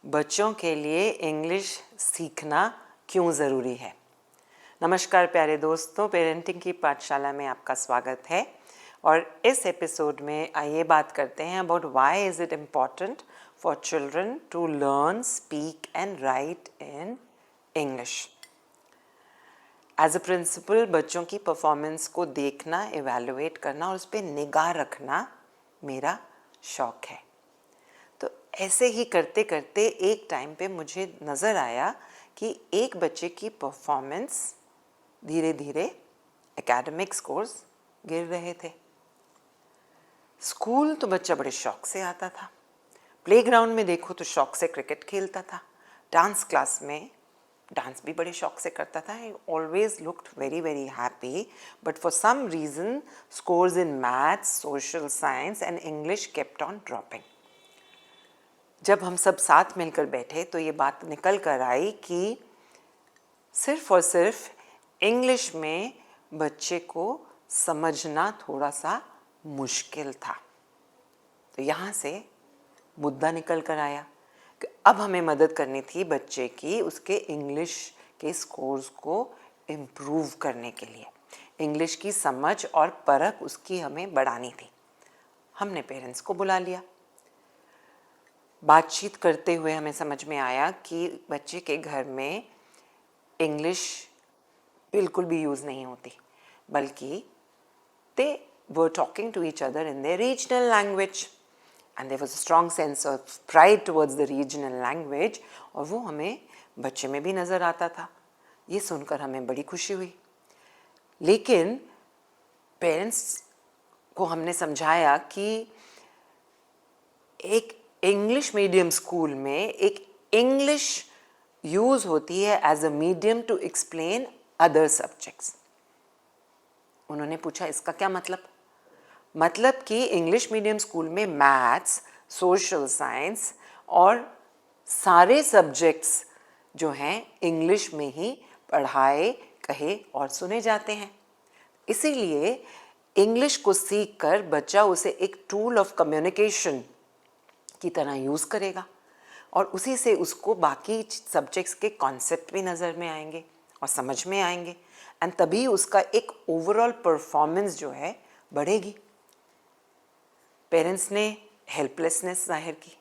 बच्चों के लिए इंग्लिश सीखना क्यों ज़रूरी है। नमस्कार प्यारे दोस्तों, पेरेंटिंग की पाठशाला में आपका स्वागत है। और इस एपिसोड में आइए बात करते हैं about why is it important for children to learn, speak and write in English. As a principal बच्चों की परफॉर्मेंस को देखना, इवैल्यूएट करना और उस पर निगाह रखना मेरा शौक है। तो ऐसे ही करते करते एक टाइम पे मुझे नज़र आया कि एक बच्चे की परफॉर्मेंस धीरे धीरे एकेडमिक स्कोर्स गिर रहे थे। स्कूल तो बच्चा बड़े शौक से आता था, प्लेग्राउंड में देखो तो शौक से क्रिकेट खेलता था, डांस क्लास में डांस भी बड़े शौक से करता था। I always looked very very happy, but for some reason scores in maths, social science and English kept on dropping. जब हम सब साथ मिलकर बैठे तो ये बात निकल कर आई कि सिर्फ और सिर्फ इंग्लिश में बच्चे को समझना थोड़ा सा मुश्किल था। तो यहाँ से मुद्दा निकल कर आया कि अब हमें मदद करनी थी बच्चे की उसके इंग्लिश के स्कोर्स को इम्प्रूव करने के लिए। इंग्लिश की समझ और परख उसकी हमें बढ़ानी थी। हमने पेरेंट्स को बुला लिया। बातचीत करते हुए हमें समझ में आया कि बच्चे के घर में इंग्लिश बिल्कुल भी यूज़ नहीं होती, बल्कि they were talking to each other in their regional language and there was a strong sense of pride towards the regional language, और वो हमें बच्चे में भी नज़र आता था। ये सुनकर हमें बड़ी खुशी हुई। लेकिन पेरेंट्स को हमने समझाया कि एक इंग्लिश मीडियम स्कूल में एक इंग्लिश यूज़ होती है as a medium to explain other subjects. उन्होंने पूछा इसका क्या मतलब कि इंग्लिश मीडियम स्कूल में मैथ्स, सोशल साइंस और सारे सब्जेक्ट्स जो हैं इंग्लिश में ही पढ़ाए, कहे और सुने जाते हैं। इसीलिए इंग्लिश को सीखकर बच्चा उसे एक टूल ऑफ कम्युनिकेशन की तरह यूज़ करेगा और उसी से उसको बाकी सब्जेक्ट्स के कॉन्सेप्ट भी नज़र में आएंगे और समझ में आएंगे, एंड तभी उसका एक ओवरऑल परफॉर्मेंस जो है बढ़ेगी। पेरेंट्स ने हेल्पलेसनेस जाहिर की।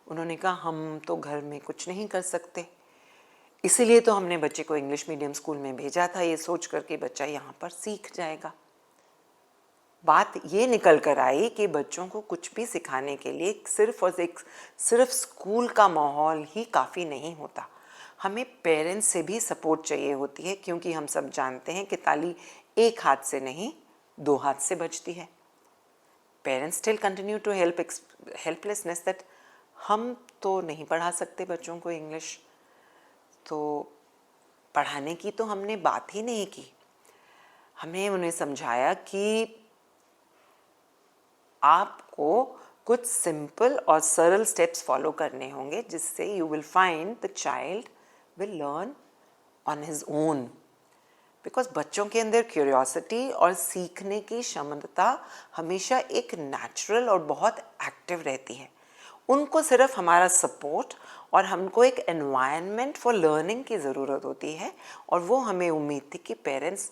उन्होंने कहा हम तो घर में कुछ नहीं कर सकते, इसीलिए तो हमने बच्चे को इंग्लिश मीडियम स्कूल में भेजा था, ये सोच करके बच्चा यहाँ पर सीख जाएगा। बात ये निकल कर आई कि बच्चों को कुछ भी सिखाने के लिए सिर्फ स्कूल का माहौल ही काफ़ी नहीं होता, हमें पेरेंट्स से भी सपोर्ट चाहिए होती है, क्योंकि हम सब जानते हैं कि ताली एक हाथ से नहीं दो हाथ से बजती है। Parents still continue to helplessness that हम तो नहीं पढ़ा सकते बच्चों को इंग्लिश, तो पढ़ाने की तो हमने बात ही नहीं की। हमने उन्हें समझाया कि आपको कुछ सिंपल और सरल स्टेप्स फॉलो करने होंगे, जिससे you will find the child will learn on his own. Because बच्चों के अंदर क्यूरियोसिटी और सीखने की क्षमता हमेशा एक नेचुरल और बहुत एक्टिव रहती है। उनको सिर्फ हमारा सपोर्ट और हमको एक एनवायरनमेंट फॉर लर्निंग की ज़रूरत होती है, और वो हमें उम्मीद थी कि पेरेंट्स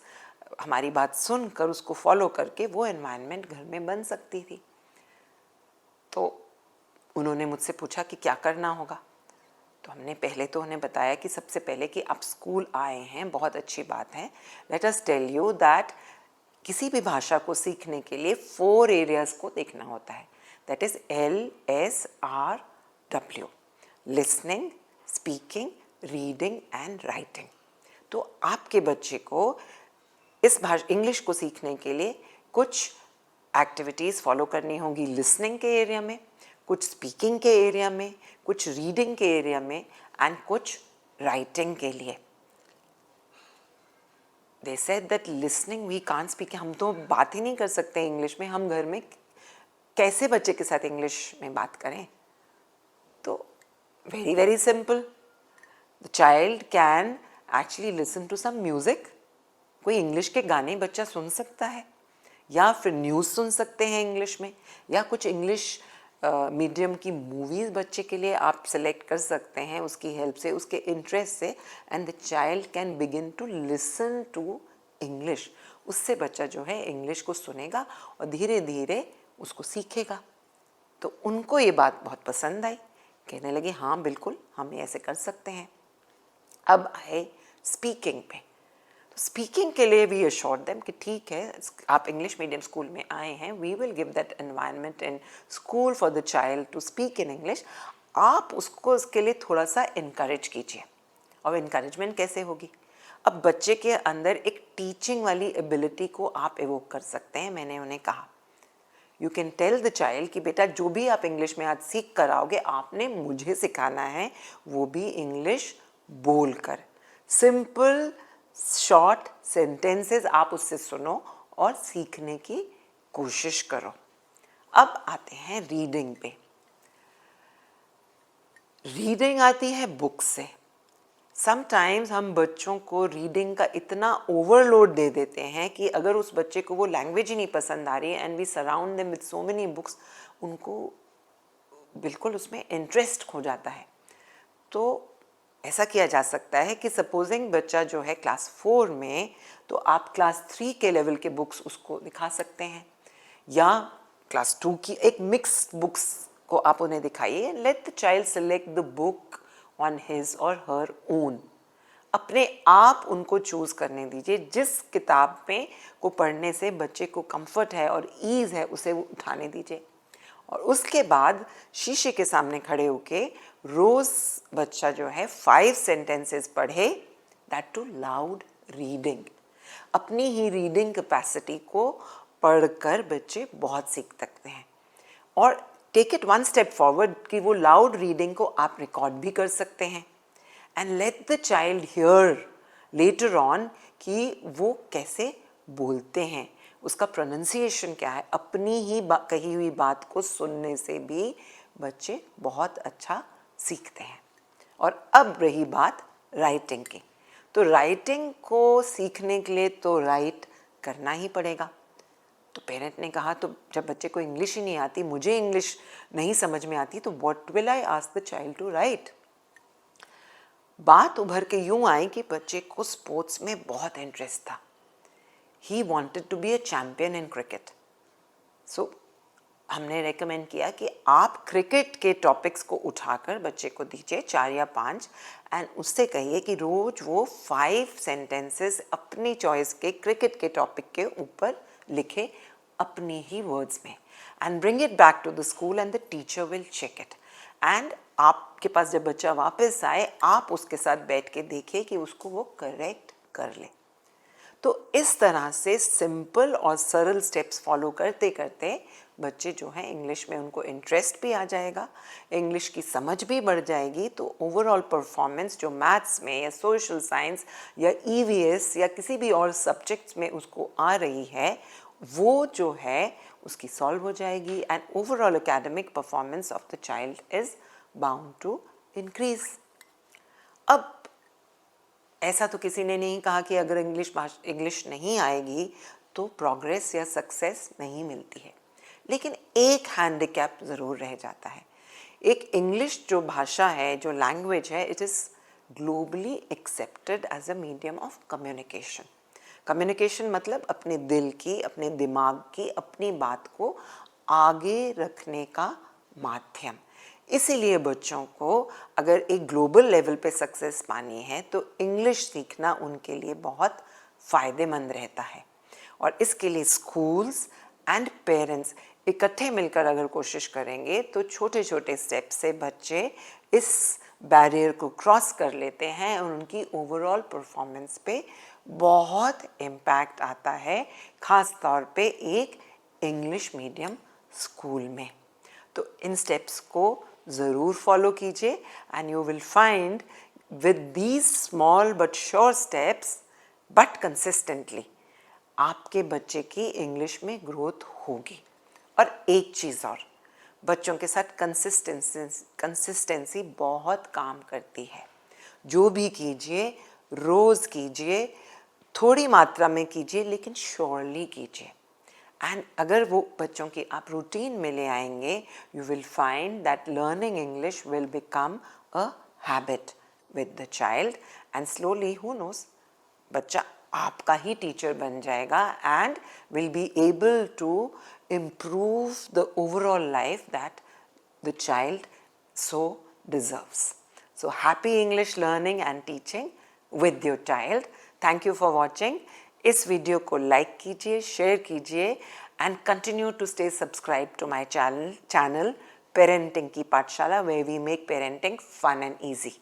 हमारी बात सुनकर उसको फॉलो करके वो एनवायरनमेंट घर में बन सकती थी। तो उन्होंने मुझसे पूछा कि क्या करना होगा। तो हमने पहले तो उन्हें बताया कि सबसे पहले कि आप स्कूल आए हैं, बहुत अच्छी बात है। Let us tell you that किसी भी भाषा को सीखने के लिए 4 एरियाज़ को देखना होता है, that is LSRW: listening, speaking, reading and writing. तो आपके बच्चे को इस इंग्लिश को सीखने के लिए कुछ एक्टिविटीज़ फॉलो करनी होगी लिसनिंग के एरिया में, कुछ स्पीकिंग के एरिया में, कुछ रीडिंग के एरिया में एंड कुछ राइटिंग के लिए। They said that listening we can't speak, हम तो बात ही नहीं कर सकते इंग्लिश में, हम घर में कैसे बच्चे के साथ इंग्लिश में बात करें। तो very very simple, the child can actually listen to some music. कोई इंग्लिश के गाने बच्चा सुन सकता है, या फिर न्यूज़ सुन सकते हैं इंग्लिश में, या कुछ इंग्लिश मीडियम की मूवीज़ बच्चे के लिए आप सेलेक्ट कर सकते हैं उसकी हेल्प से, उसके इंटरेस्ट से, and the child can begin to listen to English. उससे बच्चा जो है इंग्लिश को सुनेगा और धीरे धीरे उसको सीखेगा। तो उनको ये बात बहुत पसंद आई, कहने लगे हाँ बिल्कुल हम ये ऐसे कर सकते हैं। अब आए स्पीकिंग पे। तो स्पीकिंग के लिए वी अश्योर्ड देम कि ठीक है आप इंग्लिश मीडियम स्कूल में आए हैं, we will give that environment in school for the child to speak in English. आप उसको उसके लिए थोड़ा सा इनकरेज कीजिए। और इनकरेजमेंट कैसे होगी? अब बच्चे के अंदर एक टीचिंग वाली एबिलिटी को आप एवोक कर सकते हैं। मैंने उन्हें कहा you can tell the child कि बेटा जो भी आप इंग्लिश में आज सीख कर आओगे आपने मुझे सिखाना है, वो भी इंग्लिश बोलकर। सिंपल शॉर्ट सेंटेंसेस आप उससे सुनो और सीखने की कोशिश करो। अब आते हैं रीडिंग पे। रीडिंग आती है बुक से। समटाइम्स हम बच्चों को रीडिंग का इतना ओवरलोड दे देते हैं कि अगर उस बच्चे को वो लैंग्वेज ही नहीं पसंद आ रही है and we surround them with so many books, उनको बिल्कुल उसमें इंटरेस्ट खो जाता है। तो ऐसा किया जा सकता है कि सपोजिंग बच्चा जो है क्लास 4 में, तो आप क्लास 3 के लेवल के बुक्स उसको दिखा सकते हैं, या क्लास 2 की एक मिक्स बुक्स को आप उन्हें दिखाइए। Let the child select the book on his और हर ओन। अपने आप उनको चूज करने दीजिए, जिस किताब में को पढ़ने से बच्चे को कंफर्ट है और ईज है उसे वो उठाने दीजिए। और उसके बाद शीशे के सामने खड़े होके रोज बच्चा जो है 5 सेंटेंसेस पढ़े, दैट टू लाउड रीडिंग। अपनी ही रीडिंग कैपेसिटी को पढ़कर बच्चे बहुत सीख सकते हैं। और take it one step forward कि वो लाउड रीडिंग को आप रिकॉर्ड भी कर सकते हैं and let the child here later on कि वो कैसे बोलते हैं, उसका प्रोनाउंसिएशन क्या है। अपनी ही कही हुई बात को सुनने से भी बच्चे बहुत अच्छा सीखते हैं। और अब रही बात राइटिंग की, तो राइटिंग को सीखने के लिए तो राइट करना ही पड़ेगा। तो पेरेंट ने कहा तो जब बच्चे को इंग्लिश ही नहीं आती, मुझे इंग्लिश नहीं समझ में आती, तो what will I ask the child to write. बात उभर के यूं आई कि बच्चे को स्पोर्ट्स में बहुत इंटरेस्ट था। He wanted to be a champion in cricket. So हमने रेकमेंड किया कि आप क्रिकेट के टॉपिक्स को उठाकर बच्चे को दीजिए 4 या 5, एंड उससे कहिए कि रोज वो 5 सेंटेंसेस अपनी चॉइस के क्रिकेट के टॉपिक के ऊपर लिखे अपनी ही वर्ड्स में, and bring it back to the school and the teacher will check it. And आपके पास जब बच्चा वापस आए आप उसके साथ बैठ के देखिए कि उसको वो करेक्ट कर ले। तो इस तरह से सिंपल और सरल स्टेप्स फॉलो करते करते बच्चे जो हैं इंग्लिश में उनको इंटरेस्ट भी आ जाएगा, इंग्लिश की समझ भी बढ़ जाएगी। तो ओवरऑल परफॉर्मेंस जो मैथ्स में या सोशल साइंस या ईवीएस या किसी भी और सब्जेक्ट्स में उसको आ रही है वो जो है उसकी सॉल्व हो जाएगी, and overall academic performance of the child is bound to increase. अब ऐसा तो किसी ने नहीं कहा कि अगर इंग्लिश नहीं आएगी तो प्रोग्रेस या सक्सेस नहीं मिलती है, लेकिन एक हैंडीकैप ज़रूर रह जाता है। एक इंग्लिश जो भाषा है, जो लैंग्वेज है, it is globally accepted as a medium of communication. Communication मतलब अपने दिल की, अपने दिमाग की, अपनी बात को आगे रखने का माध्यम। इसीलिए बच्चों को अगर एक ग्लोबल लेवल पे सक्सेस पानी है तो इंग्लिश सीखना उनके लिए बहुत फ़ायदेमंद रहता है। और इसके लिए स्कूल्स एंड पेरेंट्स इकट्ठे मिलकर अगर कोशिश करेंगे तो छोटे छोटे स्टेप से बच्चे इस बैरियर को क्रॉस कर लेते हैं और उनकी ओवरऑल परफॉर्मेंस पे बहुत इम्पैक्ट आता है, ख़ास तौर पे एक इंग्लिश मीडियम स्कूल में। तो इन स्टेप्स को ज़रूर फॉलो कीजिए and you will find with these small but sure steps but consistently आपके बच्चे की इंग्लिश में ग्रोथ होगी। और एक चीज़ और, बच्चों के साथ कंसिस्टेंसी बहुत काम करती है। जो भी कीजिए रोज़ कीजिए, थोड़ी मात्रा में कीजिए लेकिन श्योरली कीजिए। एंड अगर वो बच्चों की आप रूटीन में ले आएंगे, you will find that learning English will become a habit with the child, and slowly who knows बच्चा आपका ही टीचर बन जाएगा and will be able to improve the overall life that the child so deserves. So happy English learning and teaching with your child. Thank you for watching. इस video को like कीजिए, share कीजिए and continue to stay subscribe to my channel parenting की पाठशाला, where we make parenting fun and easy.